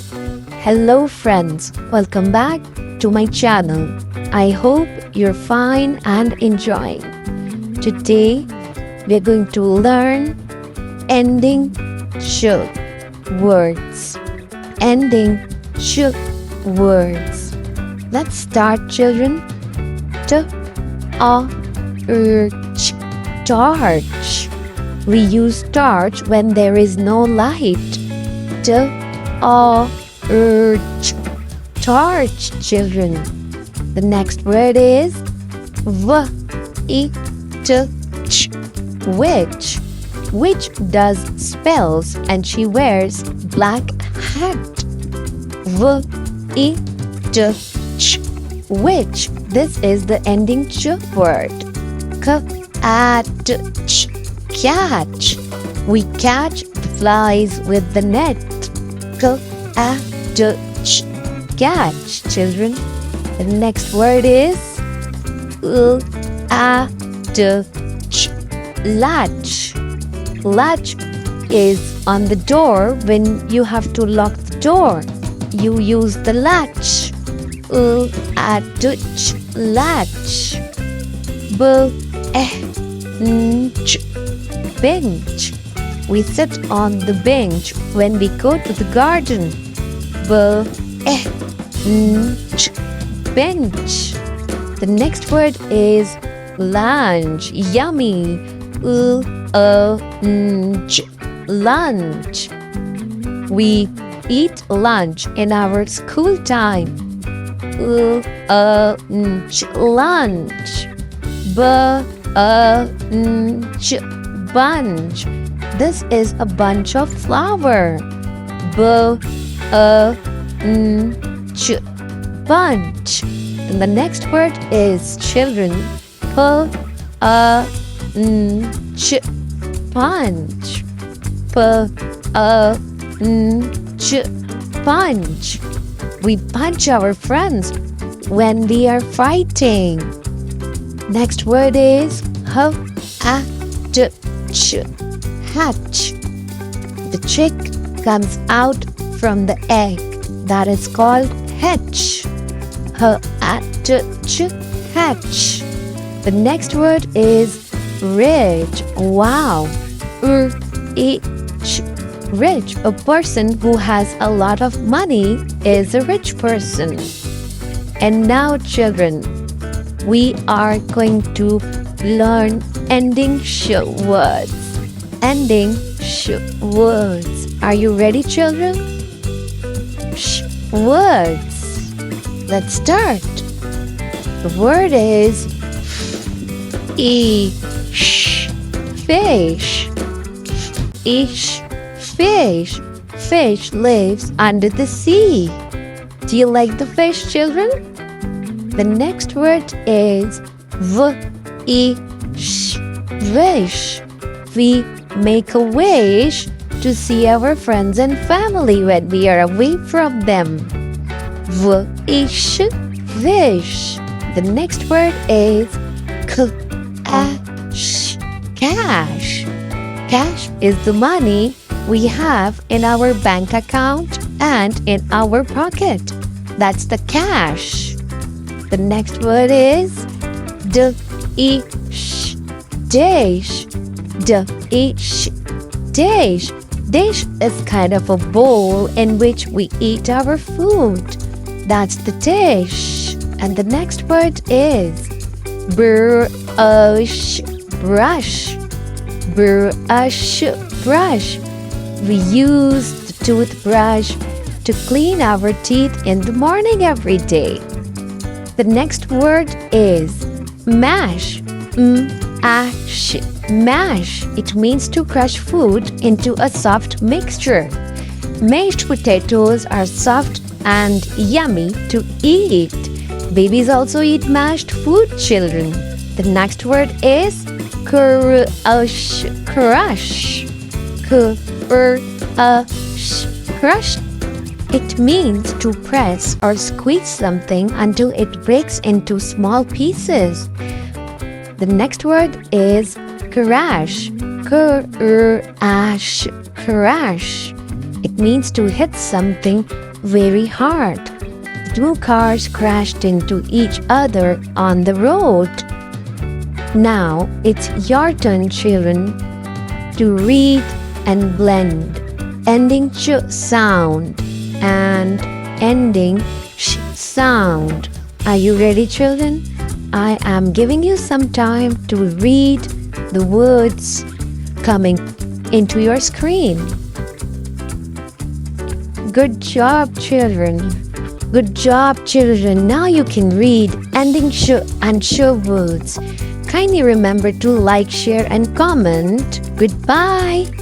Hello friends, welcome back to my channel. I hope you're fine and enjoying. Today we're going to learn ending shook words. Ending shook words. Let's start, children. Torch. We use torch when there is no light. Torch, children. The next word is witch. Witch does spells and she wears black hat. Witch. This is the ending ch word. Catch. We catch the flies with the net. Catch, children. The next word is latch. Latch is on the door when you have to lock the door. You use the latch. Latch. Bench. We sit on the bench when we go to the garden. Bench. The next word is lunch. Yummy. Lunch. We eat lunch in our school time. Lunch. Bunch. This is a bunch of flower. Bunch. And the next word is children. Punch. Punch. We punch our friends when we are fighting. Next word is hatch. The chick comes out from the egg. That is called hatch. Hatch. The next word is rich. Wow. Rich. A person who has a lot of money is a rich person. And now, children, we are going to learn ending shook words. Ending shook words. Are you ready, children? Words. Let's start. The word is fish. Fish. Fish lives under the sea. Do you like the fish, children? The next word is wish. We make a wish to see our friends and family when we are away from them. Wish. The next word is cash. Cash is the money we have in our bank account and in our pocket. That's the cash. The next word is dish. Dish is kind of a bowl in which we eat our food. That's the dish. And the next word is brush. We use the toothbrush to clean our teeth in the morning every day. The next word is mash. Mash. It means to crush food into a soft mixture. Mashed potatoes are soft and yummy to eat. Babies also eat mashed food, children. The next word is crush. Crush. It means to press or squeeze something until it breaks into small pieces. The next word is crash. Crash. It means to hit something very hard. Two cars crashed into each other on the road. Now it's your turn, children, to read and blend ending ch sound and ending sh sound. Are you ready, children? I am giving you some time to read the words coming into your screen. Good job, children. Good job, children. Now you can read ending sh and sh words. Kindly remember to like, share, and comment. Goodbye.